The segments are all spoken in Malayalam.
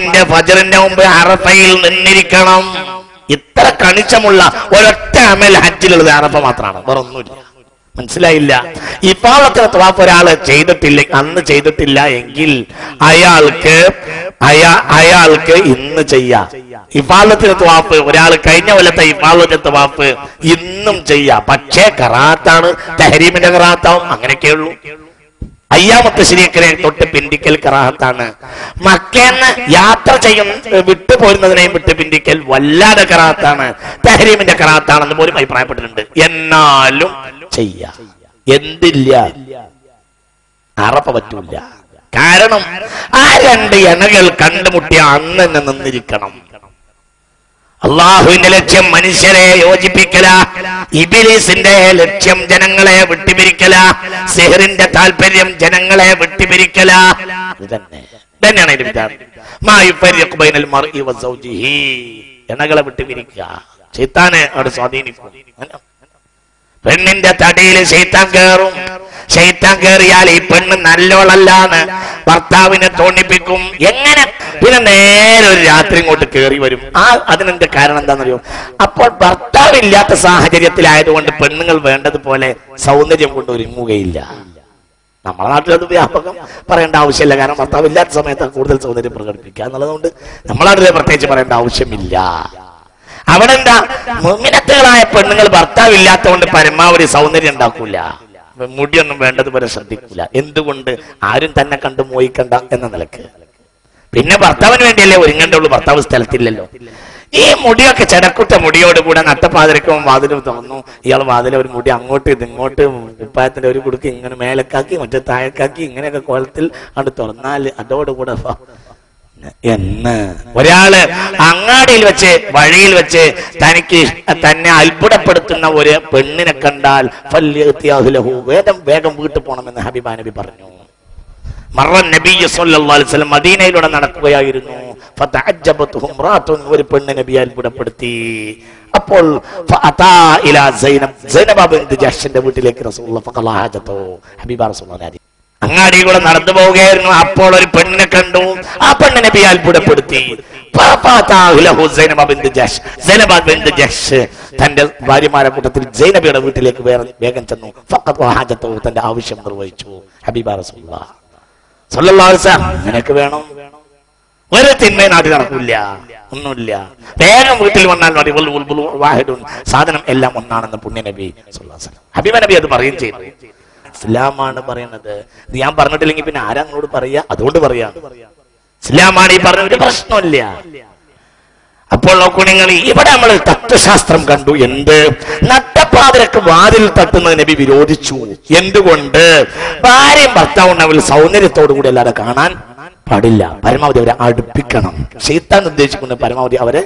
ഫർദിന്റെ ഫജ്റിന്റെ മുമ്പ് അറഫയിൽ നിന്നിരിക്കണം. ഇത്ര കണിച്ചമുള്ള ഒരൊറ്റ അമൽ ഹജ്ജിലുള്ളത് അറഫ മാത്രമാണ്, വേറെ ഒന്നുമില്ല. മനസ്സിലായില്ല? ഇഫാദത്തുൽ തവാഫ് ഒരാള് അന്ന് ചെയ്തിട്ടില്ല എങ്കിൽ അയാൾക്ക് ഇന്ന് ചെയ്യാം. ഇഫാദത്തുൽ തവാഫ് ഒരാൾ കഴിഞ്ഞ കൊല്ലത്തെ ഇഫാദത്തുൽ തവാഫ് ഇന്നും ചെയ്യാം. പക്ഷേ കറാത്താണ്, തഹരീമിന്റെ കറാത്താവും. അങ്ങനെയൊക്കെയുള്ളൂ. അയ്യാമത്തെ ശരീക്കിനെ തൊട്ട് പിന്തിക്കൽ കറാഹത്താണ്. മക്കേന്ന് യാത്ര വിട്ടുപോരുന്നതിനെയും വിട്ട് പിന്തിക്കൽ വല്ലാതെ കറാഹത്താണ്, തഹരീമിന്റെ കറാഹത്താണെന്ന് പോലും അഭിപ്രായപ്പെട്ടിട്ടുണ്ട്. എന്നാലും ചെയ്യാം. എന്തില്ല? അറഫ പറ്റൂല. കാരണം ആ രണ്ട് എണകൾ കണ്ടുമുട്ടിയ അന്ന് തന്നെ നിന്നിരിക്കണം. അള്ളാഹുവിന്റെ ലക്ഷ്യം മനുഷ്യരെ യോജിപ്പിക്കല, ഇബ്ലീസിന്റെ ലക്ഷ്യം ജനങ്ങളെ വിട്ടുപിരിക്കല, സിഹറിന്റെ താല്പര്യം ജനങ്ങളെ വിട്ടുപിരിക്കല. ഇതന്നെയാണ് ഇതിന്റെ വിധാനം. എണകളെ വിട്ടുപിരിക്കുക, ശൈത്താനെ അവിടെ സ്വാധീനിക്കും. പെണ്ണിന്റെ തടിയിൽ ശൈത്താൻ കയറും. ശൈത്താൻ കയറിയാൽ ഈ പെണ്ണ് നല്ലോളല്ലാന്ന് ഭർത്താവിനെ തോന്നിപ്പിക്കും. എങ്ങനെ? പിന്നെ നേരെ ഒരു രാത്രി ഇങ്ങോട്ട് കയറി വരും. അതിനെന്ത് കാരണം എന്താണെന്നറിയോ? അപ്പോൾ ഭർത്താവില്ലാത്ത സാഹചര്യത്തിലായതുകൊണ്ട് പെണ്ണുങ്ങൾ വേണ്ടതുപോലെ സൗന്ദര്യം കൊണ്ട് ഒരുങ്ങുകയില്ല. നമ്മുടെ നാട്ടിലത് വ്യാപകം പറയേണ്ട ആവശ്യമില്ല. കാരണം ഭർത്താവ് ഇല്ലാത്ത സമയത്ത് കൂടുതൽ സൗന്ദര്യം പ്രകടിപ്പിക്കുക എന്നുള്ളതുകൊണ്ട് നമ്മുടെ നാട്ടിൽ പ്രത്യേകിച്ച് പറയേണ്ട ആവശ്യമില്ല. അവിടെ എന്താ, മുഅ്മിനത്തുകളായ പെണ്ണുങ്ങൾ ഭർത്താവ് ഇല്ലാത്തതുകൊണ്ട് പരമാവധി സൗന്ദര്യം ഉണ്ടാക്കൂല, മുടിയൊന്നും വേണ്ടതുപോലെ ശ്രദ്ധിക്കൂല. എന്തുകൊണ്ട്? ആരും തന്നെ കണ്ടു മോഹിക്കണ്ട എന്ന നിലക്ക്. പിന്നെ ഭർത്താവിന് വേണ്ടിയല്ലേ ഒരുങ്ങണ്ടുള്ളൂ, ഭർത്താവ് സ്ഥലത്തില്ലല്ലോ. ഈ മുടിയൊക്കെ ചെടക്കുട്ട മുടിയോടുകൂടെ നട്ടപ്പാതിരക്കും വാതിലും തുറന്നു. ഇയാൾ വാതിലെ ഒരു മുടി അങ്ങോട്ട് ഇങ്ങോട്ട് കുപ്പായത്തിന്റെ ഒരു കുടുക്ക് ഇങ്ങനെ മേലക്കാക്കി മറ്റേ താഴക്കാക്കി ഇങ്ങനെയൊക്കെ കോലത്തിൽ അത് തുറന്നാൽ അതോടുകൂടെ എന്ന് ഒരാള് അങ്ങാടിയിൽ വെച്ച് വഴിയിൽ വെച്ച് തന്നെ അത്ഭുതപ്പെടുത്തുന്ന ഒരു പെണ്ണിനെ കണ്ടാൽ വേഗം വീട്ടിൽ പോകണമെന്ന് ഹബീബ നബി പറഞ്ഞു. മദീനയിലൂടെ നടക്കുകയായിരുന്നു. ഒരു പെണ്ണ് നബി അത്ഭുതപ്പെടുത്തി. അപ്പോൾ വീട്ടിലേക്ക് അങ്ങാടിയിലൂടെ നടന്നു പോവുകയായിരുന്നു. അപ്പോൾ ഒരു പെണ്ണിനെ കണ്ടു. ആ പെണ്ണിനെ നബി അത്ഭുതപ്പെടുത്തി. തന്റെ ഭാര്യമാരുടെ കൂട്ടത്തിൽ സൈനബിയുടെ വീട്ടിലേക്ക് വേഗം ചെന്നു. തന്റെ ആവശ്യം നിർവഹിച്ചു. ഹബീബ റസൂലുള്ളാഹി സ്വല്ലല്ലാഹു അലൈഹി വസല്ലം നിനക്ക് വേണം, ഒരു തിന്മ നാട്ടിൽ നടക്കില്ല, ഒന്നുമില്ല. വേഗം വീട്ടിൽ വന്നാൽ മതി. സാധനം എല്ലാം ഒന്നാണെന്ന് പുണ്യ നബി സ്വല്ലല്ലാഹു അലൈഹി വസല്ലം ഹബീബ നബി അത് പറയുകയും ചെയ്തു. ഇസ്ലാമാണ് പറയുന്നത്. ഞാൻ പറഞ്ഞിട്ടില്ലെങ്കിൽ പിന്നെ ആരാ നിങ്ങളോട് പറയാ? അതുകൊണ്ട് പറയാ, ഇസ്ലാമാണ് ഈ പറഞ്ഞ, ഒരു പ്രശ്നമില്ല. അപ്പോൾ നോക്കൂ നിങ്ങൾ, ഇവിടെ നമ്മൾ തത്വശാസ്ത്രം കണ്ടു. എന്ത്? നട്ടപ്പാതിരക്ക് വാതിൽ തട്ടുന്നത് നബി വിരോധിച്ചു. എന്തുകൊണ്ട്? ഭാര്യയും ഭർത്താവും തമ്മിൽ സൗന്ദര്യത്തോടു കൂടി അല്ലാതെ കാണാൻ പാടില്ല. പരമാവധി അവരെ അടുപ്പിക്കണം. ശൈത്താൻ ഉദ്ദേശിക്കുന്നത് പരമാവധി അവരെ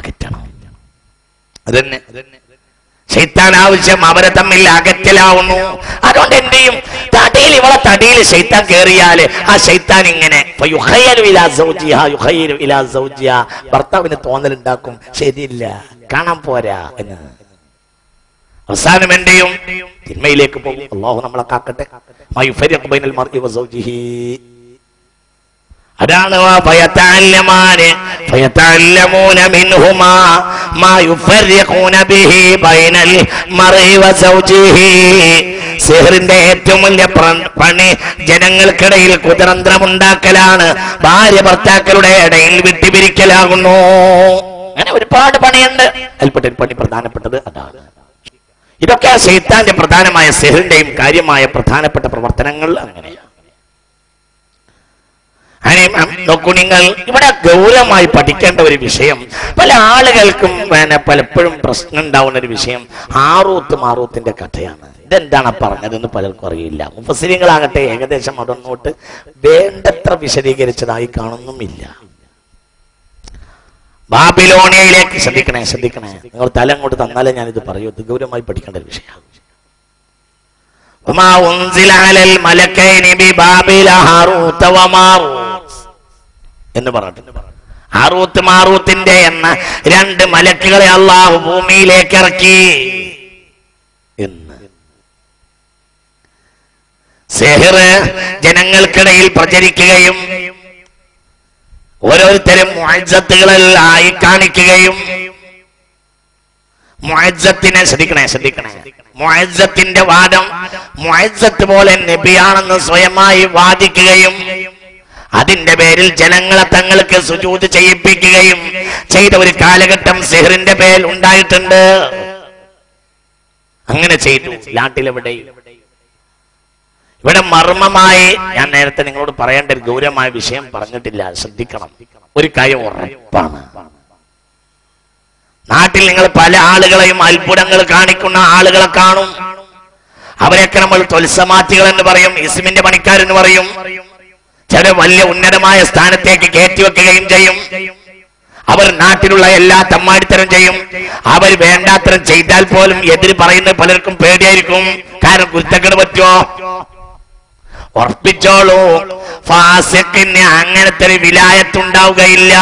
അകറ്റണം. അതന്നെ ശൈത്താൻ ആവശ്യം. അവരെ തമ്മിൽ അകറ്റലാവുന്നു. അതുകൊണ്ട് എന്ത് ചെയ്യും? ഇവളെ തടിയിൽ ശൈത്താൻ കയറിയാല് ആ ശൈത്താൻ ഇങ്ങനെ ഭർത്താവിന് തോന്നലുണ്ടാക്കും, ശരിയില്ല, കാണാൻ പോരാ എന്ന്. അവസാനം എന്ത് ചെയ്യും? തിന്മയിലേക്ക് പോകും. അല്ലാഹു നമ്മളെ കാക്കട്ടെ. അതാണ് സിഹറിന്റെ ഏറ്റവും വലിയ പണി ജനങ്ങൾക്കിടയിൽ കുതന്ത്രമുണ്ടാക്കലാണ്, ഭാര്യ ഭർത്താക്കളുടെ ഇടയിൽ വിട്ടുപിരിക്കലാകുന്നു. അങ്ങനെ ഒരുപാട് പണിയുണ്ട്. അതിൽപ്പെട്ട പണി പ്രധാനപ്പെട്ടത് അതാണ്. ഇതൊക്കെ ശൈത്താന്റെ പ്രധാനമായ സിഹറിന്റെയും കാര്യമായ പ്രധാനപ്പെട്ട പ്രവർത്തനങ്ങൾ. അങ്ങനെയാണ്. നോക്കൂ നിങ്ങൾ, ഇവിടെ ഗൗരവമായി പഠിക്കേണ്ട ഒരു വിഷയം, പല ആളുകൾക്കും പലപ്പോഴും പ്രശ്നം ഉണ്ടാവുന്ന ഒരു വിഷയം മാറൂത്തിന്റെ കഥയാണ്. ഇതെന്താണ് പറഞ്ഞതെന്ന് പലർക്കും അറിയില്ല. മുഫസ്സിരീങ്ങളാകട്ടെ ഏകദേശം അതൊന്നോട്ട് വേണ്ടത്ര വിശദീകരിച്ചതായി കാണുന്നുമില്ല. ബാബിലോണിയയിലേക്ക് ശ്രദ്ധിക്കണേ. നിങ്ങൾ തല അങ്ങോട്ട് തന്നാലേ ഞാനിത് പറയൂ. ഇത് ഗൗരവമായി പഠിക്കേണ്ട ഒരു വിഷയമാണ്. എന്ന് പറഞ്ഞിട്ടുണ്ട്. ഹാറൂത്ത് മാറൂത്തിന്റെ എന്ന രണ്ട് മലക്കുകളെ അള്ളാഹു ഭൂമിയിലേക്ക് ഇറക്കി എന്ന്. സിഹ്ർ ജനങ്ങൾക്കിടയിൽ പ്രചരിക്കുകയും ഓരോരുത്തരും മുഅജ്ജത്തുകളായി കാണിക്കുകയും മുഅജ്ജത്തിനെ ശ്രദ്ധിക്കണേ മുഅജ്ജത്തിന്റെ വാദം മുഅജ്ജത്ത് പോലെ നബിയാണെന്ന് സ്വയമായി വാദിക്കുകയും അതിന്റെ പേരിൽ ജനങ്ങളെ തങ്ങൾക്ക് സുജൂദ് ചെയ്യിപ്പിക്കുകയും ചെയ്ത ഒരു കാലഘട്ടം സിഹറിന്റെ പേരിൽ ഉണ്ടായിട്ടുണ്ട്. അങ്ങനെ ചെയ്തു. നാട്ടിലെവിടെ? ഇവിടെ മർമ്മമായി ഞാൻ നേരത്തെ നിങ്ങളോട് പറയേണ്ട ഒരു ഗൗരവമായ വിഷയം പറഞ്ഞിട്ടില്ല, ശ്രദ്ധിക്കണം. ഒരു കാര്യം ഉറപ്പാണ്, നാട്ടിൽ നിങ്ങൾ പല ആളുകളെയും അത്ഭുതങ്ങൾ കാണിക്കുന്ന ആളുകളെ കാണും. അവരെയൊക്കെ നമ്മൾ തൊൽസമാറ്റികൾ എന്ന് പറയും, ഇസ്മിന്റെ പണിക്കാരെന്ന് പറയും. ചില വലിയ ഉന്നതമായ സ്ഥാനത്തേക്ക് കയറ്റിവെക്കുകയും ചെയ്യും. അവർ നാട്ടിലുള്ള എല്ലാ തമ്മാടിത്തരം ചെയ്യും. അവർ വേണ്ടാത്തരം ചെയ്താൽ പോലും എതിര് പറയുന്ന പലർക്കും പേടിയായിരിക്കും. കാരണം കുരുത്തക്കേട് പറ്റുമോ? ഉറപ്പിച്ചോളൂ, ഫാസിഖിന് അങ്ങനത്തെ ഒരു വിലായത്തുണ്ടാവുകയില്ല.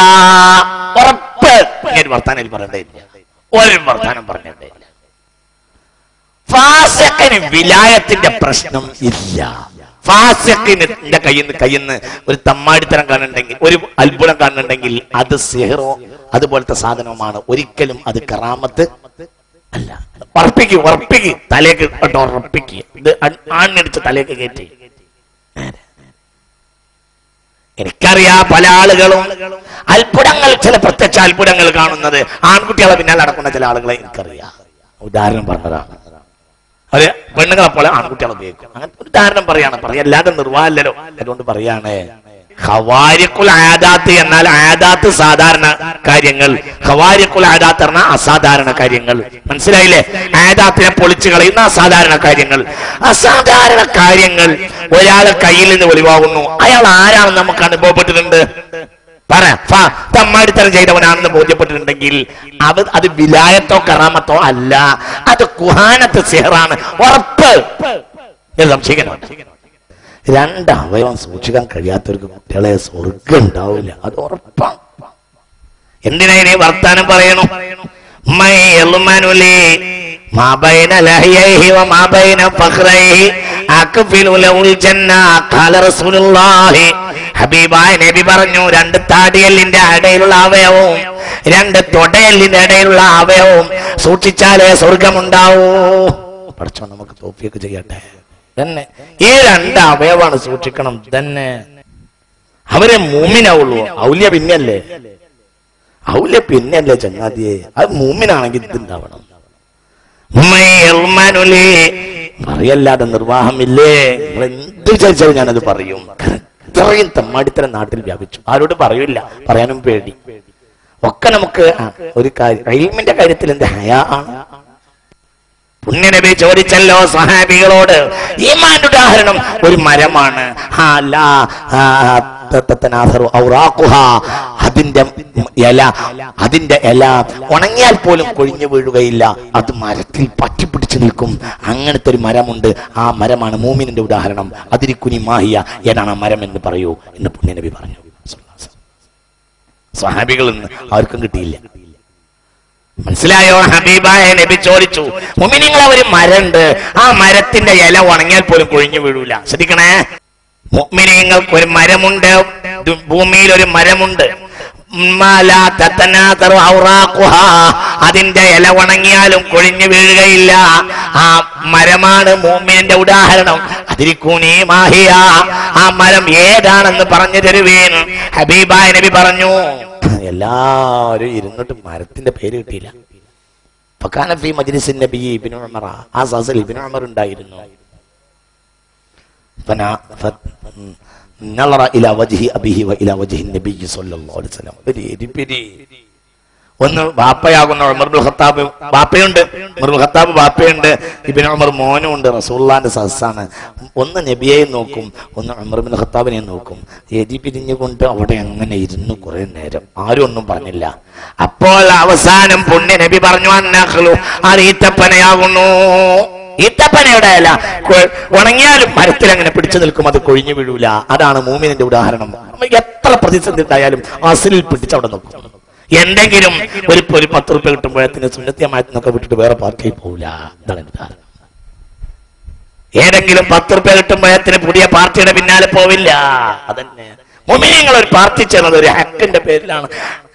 ഉറപ്പ്. ഇങ്ങനെ വർത്താനം പറയണ്ടേയില്ല, ഒരു വർത്താനം പറഞ്ഞിട്ടില്ല. ഫാസിഖിന് വിലായത്തിന്റെ പ്രശ്നം ഇല്ല. ഫാസിഖിന്റെ കയ്യിൽ നിന്ന് ഒരു തമ്മാടിത്തരം കാണുന്നുണ്ടെങ്കിൽ, ഒരു അത്ഭുതം കാണുന്നുണ്ടെങ്കിൽ അത് സിഹറോ അതുപോലത്തെ സാധനവുമാണ്. ഒരിക്കലും അത് കറാമത്ത് അല്ല. ഉറപ്പിക്ക് തലേക്ക് ഉറപ്പിക്ക്. ഇത് ആണിടിച്ച് തലേക്ക് കയറ്റി. എനിക്കറിയാം പല ആളുകളും അത്ഭുതങ്ങൾ, ചില പ്രത്യക്ഷ അത്ഭുതങ്ങൾ കാണുന്നത് ആൺകുട്ടികളെ പിന്നാലെ നടക്കുന്ന ചില ആളുകളെ എനിക്കറിയാം. ഉദാഹരണം പറഞ്ഞതാണ്. അവര് പെണ്ണുങ്ങളെ പോലെ ആൺകുട്ടികളെ ഉപയോഗിക്കും. അങ്ങനെ ഉദാഹരണം പറയല്ലാതെ നിർവാഹമല്ലല്ലോ, അതുകൊണ്ട് പറയാണ്. ഖവാരിഖുൽ ആദാത്ത് എന്നാൽ ആദാത്ത് സാധാരണ കാര്യങ്ങൾ, ഖവാരിഖുൽ ആദാത്ത് പറഞ്ഞാൽ അസാധാരണ കാര്യങ്ങൾ. മനസ്സിലായില്ലേ? ആദാത്തിനെ പൊളിച്ചു കളയുന്ന അസാധാരണ കാര്യങ്ങൾ. അസാധാരണ കാര്യങ്ങൾ ഒരാളെ കയ്യിൽ നിന്ന് ഒളിവാകുന്നു. അയാൾ ആരാണെന്ന് നമുക്ക് അനുഭവപ്പെട്ടിട്ടുണ്ട്. തമ്മാടിത്തരം ചെയ്തവനാണെന്ന് ബോധ്യപ്പെട്ടിട്ടുണ്ടെങ്കിൽ അത് വിലായത്തോ കറാമത്തോ അല്ല, അത് കുഹാനത്ത് സിഹറാണ്. ഉറപ്പ്. സംശയിക്കണം. രണ്ടവയവം സൂക്ഷിക്കാൻ കഴിയാത്തവർക്ക് കുട്ടികളെ സ്വർഗം ഉണ്ടാവില്ല, അത് ഉറപ്പാണ്. എന്തിനാ ഇനി വർത്താനം പറയണു? ഹബീബായ നബി പറഞ്ഞു, രണ്ട് താടിയല്ലിന്റെ ഇടയിലുള്ള അവയവവും രണ്ട് തൊടയല്ലിന്റെ ഇടയിലുള്ള അവയവവും സൂക്ഷിച്ചാലേ സ്വർഗമുണ്ടാവൂ. പഠിച്ചോ, നമുക്ക് തോഫിയൊക്കെ ചെയ്യട്ടെ. തന്നെ ഈ രണ്ട് അവയവാണ് സൂക്ഷിക്കണം. തന്നെ അവരെ മൂമിനാവുള്ളൂ. ഔല്യ പിന്നല്ലേ, ഔല്യ പിന്നല്ലേ ചങ്ങാതിയെ. അത് മൂമിനാണെങ്കിൽ ഇതുണ്ടാവണം. പറയല്ലാതെ നിർവാഹമില്ലേ? എന്ത് ചോദിച്ചാലും ഞാനത് പറയും. ഇത്രയും തമ്മാടിത്തരം നാട്ടിൽ വ്യാപിച്ചു. ആരോട് പറയില്ല, പറയാനും പേടി. ഒക്കെ നമുക്ക് ഒരു കാര്യം, ഇൽമിന്റെ കാര്യത്തിൽ എന്ത് ഹയാ ആണ്. പുണ്യനബി ചോദിച്ചല്ലോ സ്വഹാബികളോട്, ഈമാന്റെ ഉദാഹരണം ഒരു മരമാണ്. അതിന്റെ ഇല ഉണങ്ങിയാൽ പോലും കൊഴിഞ്ഞു വീഴുകയില്ല, അത് മരത്തിൽ പറ്റിപ്പിടിച്ചു നിൽക്കും. അങ്ങനത്തെ ഒരു മരമുണ്ട്, ആ മരമാണ് മൂമിനിന്റെ ഉദാഹരണം. അതിരിക്കുനി മാഹിയ, ഏതാണ് ആ മരം എന്ന് പറയൂ എന്ന് പുണ്യനബി പറഞ്ഞു. സ്വഹാബികളിൽ നിന്ന് ആർക്കും കിട്ടിയില്ല. മനസ്സിലായോ? ഹബീബായ നബി ചോദിച്ചു, മുഅ്മിനീങ്ങളെ ഒരു മരമുണ്ട്, ആ മരത്തിന്റെ ഇല ഉണങ്ങിയാൽ പോലും കൊഴിഞ്ഞു വീഴൂല. ശ്രദ്ധിക്കണേ, മുഅ്മിനീങ്ങൾക്ക് ഒരു മരമുണ്ട്, ഭൂമിയിൽ ഒരു മരമുണ്ട്. അതിന്റെ ഇല ഉണങ്ങിയാലും കൊഴിഞ്ഞു വീഴുകയില്ല. ആ മരമാണ് മുഅ്മിനിന്റെ ഉദാഹരണം. അതിരിക്കൂനി മാഹിയ, ആ മരം ഏതാണെന്ന് പറഞ്ഞു തരുവേൻ. ഹബീബായ നബി പറഞ്ഞു. എല്ലാവരും ഇരുന്നിട്ട് മരത്തിന്റെ പേര് കിട്ടിയില്ല. ഫകാനഫി മജ്ലിസിൻ നബി ഇബ്നു ഉമർ, ആ സദസ്സിൽ ഇബ്നു ഉമർ ഉണ്ടായിരുന്നു. നളറ ഇലാ വജ്ഹി അബീഹി വ ഇലാ വജ്ഹി നബി സല്ലല്ലാഹു അലൈഹി വസല്ലം. ഒന്ന് ബാപ്പയാകുന്ന ഉമർ ഇബ്നുൽ ഖത്താബ് ബാപ്പയുണ്ട്, ഉമർ ഇബ്നുൽ ഖത്താബ് ബാപ്പയുണ്ട്, ഇബ്നു ഉമർ മോനും ഉണ്ട്. റസൂലുള്ളാഹിന്റെ സദസ്സാണ്. ഒന്ന് നബിയെയും നോക്കും, ഒന്ന് ഉമർ ഇബ്നുൽ ഖത്താബിനെയും നോക്കും. പിരിഞ്ഞുകൊണ്ട് അവിടെ അങ്ങനെ ഇരുന്നു കുറെ നേരം. ആരും ഒന്നും പറഞ്ഞില്ല. അപ്പോൾ അവസാനം പുണ്യ നബി പറഞ്ഞു, അന്നഖ്ലു, അത് ഈത്തപ്പനയാകുന്നു. ഈത്തപ്പനയുടെ ഇല ഉണങ്ങിയാലും മരത്തിൽ അങ്ങനെ പിടിച്ചു നിൽക്കും, അത് കൊഴിഞ്ഞു വീഴൂല. അതാണ് മൂമിനിന്റെ ഉദാഹരണം. എത്ര പ്രതിസന്ധി ഉണ്ടായാലും അസിലിൽ പിടിച്ച് അവിടെ നിൽക്കും. എന്തെങ്കിലും ഒരു 10 റുപ്യ കിട്ടുമ്പോഴത്തിന് സുന്നത്തിയമായത്തിനൊക്കെ വിട്ടിട്ട് വേറെ പാർക്കിൽ പോവില്ല. ഇതാണ് ഉദാഹരണം. ഏതെങ്കിലും 10 റുപ്യ കിട്ടുമ്പോഴത്തിന് പുതിയ പാർട്ടിയുടെ പിന്നാലെ പോവില്ല. അതന്നെ മുഅ്മിനീങ്ങൾ ഒരു പ്രാർത്ഥിച്ചത് ഒരു ഹക്കിന്റെ പേരിലാണ്.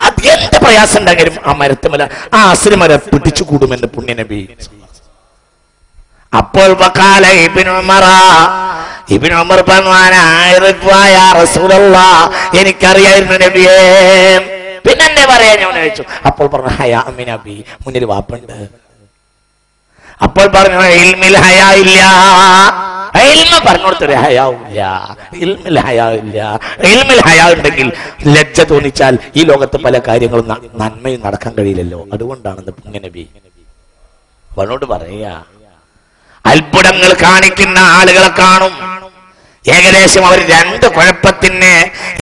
അത് എന്ത് പ്രയാസം ഉണ്ടെങ്കിലും ആ മരത്തുമല ആ അസ്രി മരം പിടിച്ചു കൂടുമെന്ന് പുണ്യ നബി. അപ്പോൾ വഖാല ഇബ്നു ഉമർ എനിക്കറിയായിരുന്നു നബിയേ, പിന്നെ എന്നെ പറയാൻ ഞാൻ ചോദിച്ചു. അപ്പോൾ പറഞ്ഞു ഹയാ മിൻ നബി, മുന്നിൽ വാപ്പുണ്ട്. അപ്പോൾ പറഞ്ഞു ഇൽമിൽ ഹയാ ഇല്ല, ഇൽമ പറഞ്ഞു കൊടുത്തൊരു ഹയാവില്ല, ഇൽമിൽ ഹയാവില്ല. ഇൽമിൽ ഹയാ ഉണ്ടെങ്കിൽ ലജ്ജ തോന്നിച്ചാൽ ഈ ലോകത്ത് പല കാര്യങ്ങളും നന്മയും നടക്കാൻ കഴിയില്ലല്ലോ. അതുകൊണ്ടാണെന്ന് പുണ്യ നബി അവനോട് പറയാ. അത്ഭുതങ്ങൾ കാണിക്കുന്ന ആളുകളെ കാണും. ഏകദേശം അവർ 2 കുഴപ്പത്തിന്